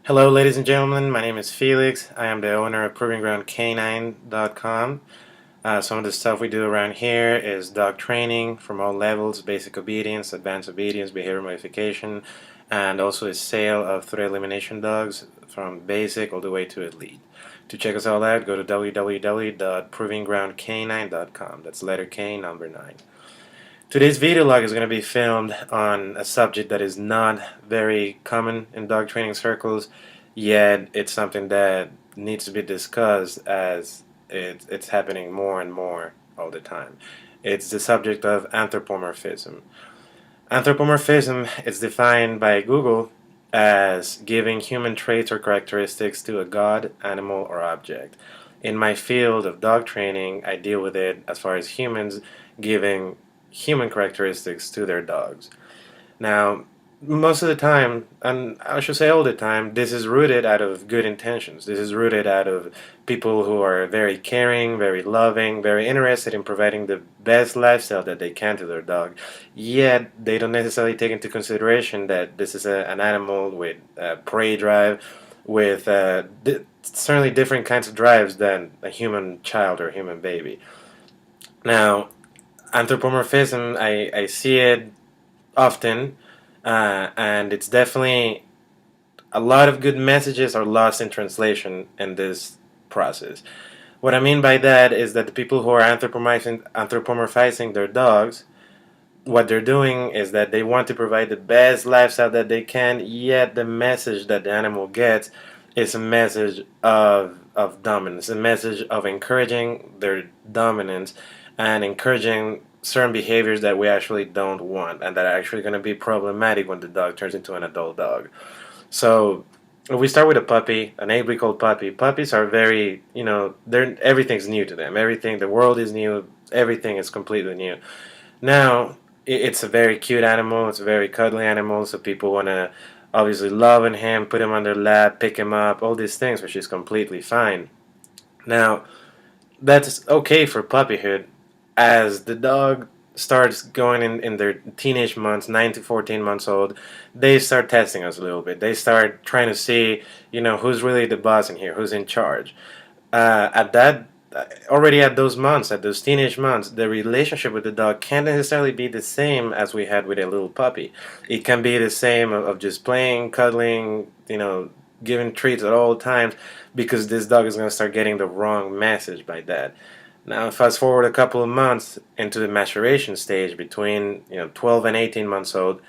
Hello, ladies and gentlemen. My name is Felix. I am the owner of ProvingGroundCanine.com. Some of the stuff we do around here is dog training from all levels, basic obedience, advanced obedience, behavior modification, and also a sale of threat elimination dogs from basic all the way to elite. To check us all out, go to www.ProvingGroundCanine.com. That's letter K, number 9. Today's video log is going to be filmed on a subject that is not very common in dog training circles, yet it's something that needs to be discussed as it's happening more and more all the time. It's the subject of anthropomorphism. Anthropomorphism is defined by Google as giving human traits or characteristics to a god, animal, or object. In my field of dog training, I deal with it as far as humans giving human characteristics to their dogs. Now, most of the time, and I should say all the time, this is rooted out of good intentions. This is rooted out of people who are very caring, very loving, very interested in providing the best lifestyle that they can to their dog. Yet, they don't necessarily take into consideration that this is an animal with prey drive, with certainly different kinds of drives than a human child or human baby. Now, anthropomorphism, I see it often, and it's definitely a lot of good messages are lost in translation in this process. What I mean by that is that the people who are anthropomorphizing their dogs, what they're doing is that they want to provide the best lifestyle that they can, yet the message that the animal gets is a message of dominance, a message of encouraging their dominance and encouraging certain behaviors that we actually don't want and that are actually going to be problematic when the dog turns into an adult dog. So if we start with a puppy, an 8-week-old puppy, puppies are very, everything's new to them. Everything, the world is new. Everything is completely new. Now, it's a very cute animal. It's a very cuddly animal. So people want to obviously love on him, put him on their lap, pick him up, all these things, which is completely fine. Now, that's okay for puppyhood. As the dog starts going in their teenage months, 9 to 14 months old, they start testing us a little bit. They start trying to see, who's really the boss in here, who's in charge. Already at those months, at those teenage months, the relationship with the dog can't necessarily be the same as we had with a little puppy. It can be the same of just playing, cuddling, giving treats at all times, because this dog is going to start getting the wrong message by that. Now, fast forward a couple of months into the maturation stage between 12 and 18 months old,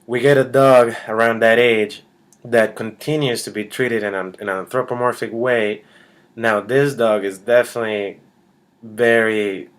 we get a dog around that age that continues to be treated in an anthropomorphic way. Now, this dog is definitely very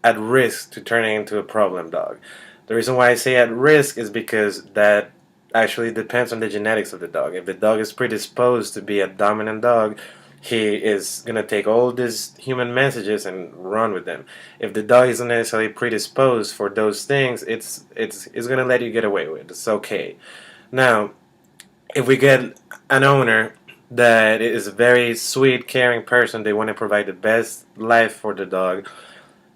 at risk to turning into a problem dog. The reason why I say at risk is because that actually depends on the genetics of the dog. If the dog is predisposed to be a dominant dog, he is going to take all these human messages and run with them. If the dog isn't necessarily predisposed for those things, it's going to let you get away with it. It's okay. Now, if we get an owner that is a very sweet, caring person, they want to provide the best life for the dog,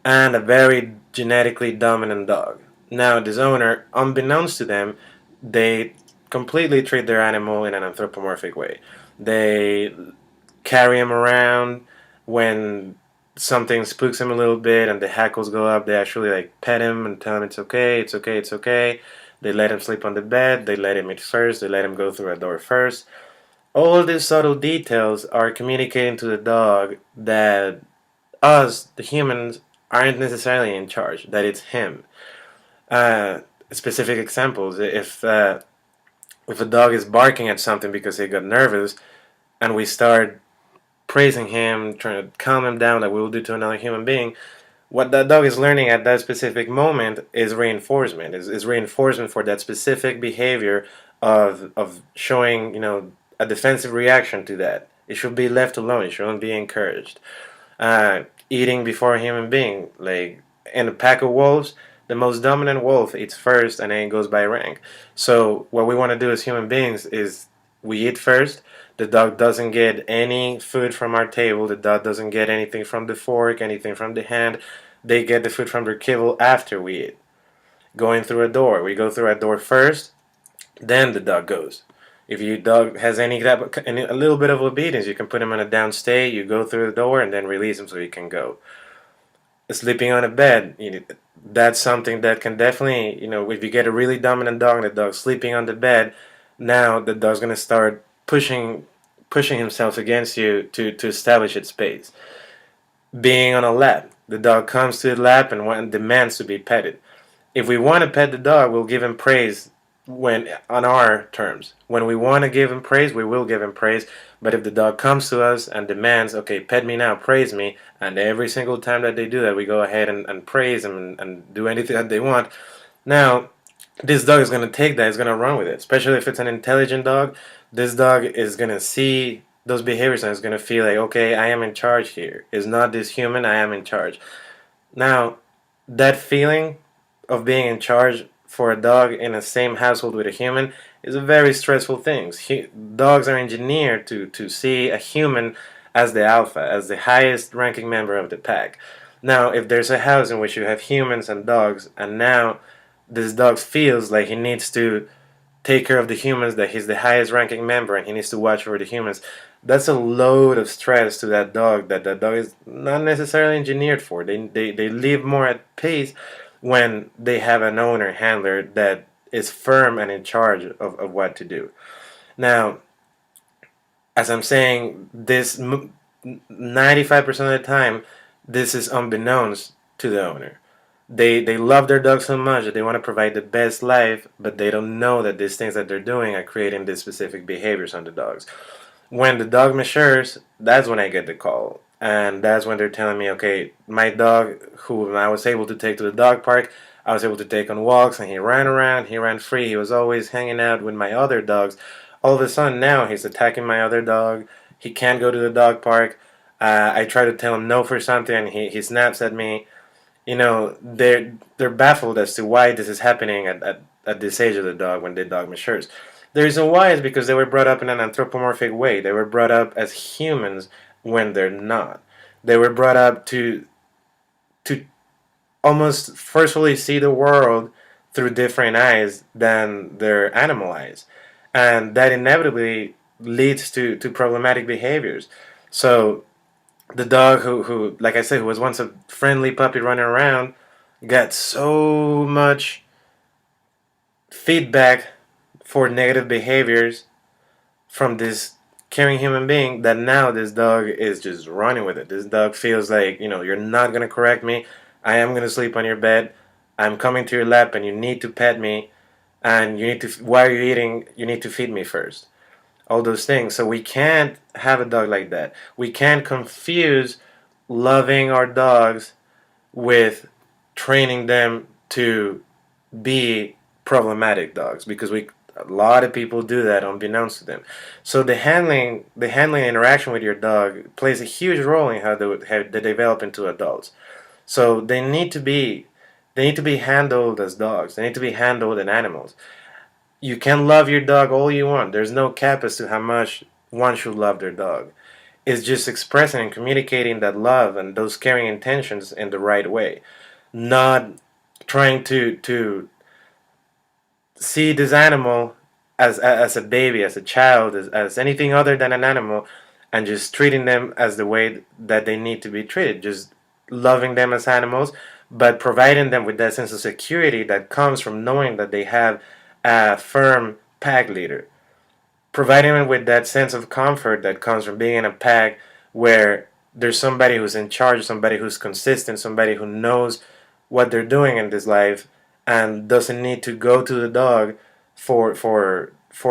and a very genetically dominant dog. Now, this owner, unbeknownst to them, they completely treat their animal in an anthropomorphic way. They carry him around. When something spooks him a little bit and the hackles go up, they actually pet him and tell him it's okay, it's okay, it's okay. They let him sleep on the bed, they let him eat first, they let him go through a door first. All these subtle details are communicating to the dog that us, the humans, aren't necessarily in charge, that it's him. Specific examples, if a dog is barking at something because he got nervous, and we start praising him, trying to calm him down like we will do to another human being, what that dog is learning at that specific moment is reinforcement. Is reinforcement for that specific behavior of showing, a defensive reaction to that. It should be left alone. It shouldn't be encouraged. Eating before a human being. Like in a pack of wolves, the most dominant wolf eats first and then goes by rank. So what we want to do as human beings is we eat first. The dog doesn't get any food from our table. The dog doesn't get anything from the fork, anything from the hand. They get the food from their kibble after we eat. Going through a door. We go through a door first, then the dog goes. If your dog has a little bit of obedience, you can put him on a down stay. You go through the door and then release him so he can go. Sleeping on a bed, that's something that can definitely, if you get a really dominant dog and the dog's sleeping on the bed, now the dog's gonna start pushing himself against you to establish its space. Being on a lap, the dog comes to the lap and demands to be petted. If we want to pet the dog, we'll give him praise when on our terms. When we want to give him praise, we will give him praise. But if the dog comes to us and demands, okay, pet me now, praise me, and every single time that they do that, we go ahead and praise them and do anything that they want. Now, this dog is going to take that, is going to run with it. Especially if it's an intelligent dog, this dog is going to see those behaviors and is going to feel like, okay, I am in charge here. It's not this human, I am in charge. Now, that feeling of being in charge for a dog in the same household with a human is a very stressful thing. Dogs are engineered to see a human as the alpha, as the highest ranking member of the pack. Now, if there's a house in which you have humans and dogs, and now this dog feels like he needs to take care of the humans, that he's the highest ranking member and he needs to watch over the humans, that's a load of stress to that dog is not necessarily engineered for. They live more at peace when they have an owner handler that is firm and in charge of what to do. Now, as I'm saying, this 95% of the time, this is unbeknownst to the owner. They love their dog so much that they want to provide the best life, but they don't know that these things that they're doing are creating these specific behaviors on the dogs. When the dog matures, that's when I get the call. And that's when they're telling me, okay, my dog, who I was able to take to the dog park, I was able to take on walks, and he ran around, he ran free, he was always hanging out with my other dogs. All of a sudden now he's attacking my other dog. He can't go to the dog park. I try to tell him no for something, and he snaps at me. They're baffled as to why this is happening at this age of the dog when the dog matures. The reason why is because they were brought up in an anthropomorphic way. They were brought up as humans when they're not. They were brought up to almost forcefully see the world through different eyes than their animal eyes. And that inevitably leads to problematic behaviors. So the dog who, like I said, who was once a friendly puppy running around, got so much feedback for negative behaviors from this caring human being that now this dog is just running with it. This dog feels like, you're not going to correct me. I am going to sleep on your bed. I'm coming to your lap and you need to pet me. And you need to, while you're eating, you need to feed me first. All those things. So we can't have a dog like that. We can't confuse loving our dogs with training them to be problematic dogs, because a lot of people do that unbeknownst to them. So the handling interaction with your dog plays a huge role in how they develop into adults. So they need to be handled as dogs. They need to be handled as animals. You can love your dog all you want. There's no cap as to how much one should love their dog. It's just expressing and communicating that love and those caring intentions in the right way. Not trying to see this animal as a baby, as a child, as anything other than an animal, and just treating them as the way that they need to be treated. Just loving them as animals, but providing them with that sense of security that comes from knowing that they have a firm pack leader. Providing them with that sense of comfort that comes from being in a pack where there's somebody who's in charge, somebody who's consistent, somebody who knows what they're doing in this life and doesn't need to go to the dog for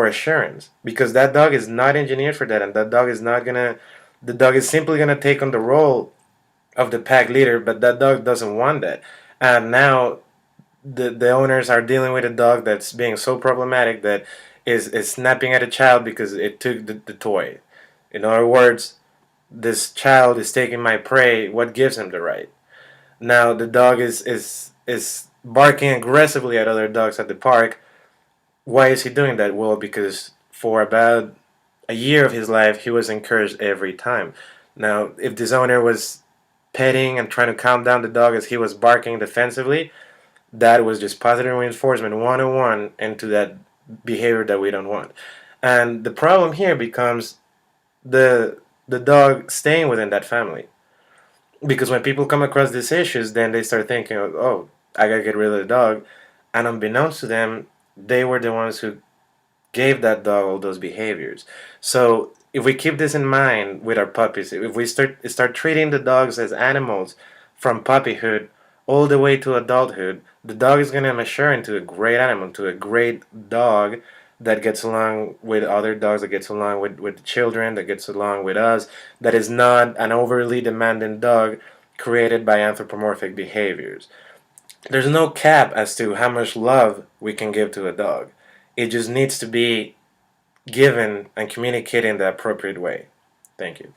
assurance, because that dog is not engineered for that, and that dog is not gonna the dog is simply gonna take on the role of the pack leader, but that dog doesn't want that. And now the owners are dealing with a dog that's being so problematic that is snapping at a child because it took the toy. In other words, this child is taking my prey. What gives him the right? Now the dog is barking aggressively at other dogs at the park. Why is he doing that? Well, because for about a year of his life, he was encouraged every time. Now, if this owner was petting and trying to calm down the dog as he was barking defensively, that was just positive reinforcement 101 into that behavior that we don't want. And the problem here becomes the the dog staying within that family. Because when people come across these issues, then they start thinking, oh, I gotta get rid of the dog. And unbeknownst to them, they were the ones who gave that dog all those behaviors. So if we keep this in mind with our puppies, if we start treating the dogs as animals from puppyhood all the way to adulthood, the dog is going to mature into a great animal, to a great dog that gets along with other dogs, that gets along with children, that gets along with us, that is not an overly demanding dog created by anthropomorphic behaviors. There's no cap as to how much love we can give to a dog. It just needs to be given and communicated in the appropriate way. Thank you.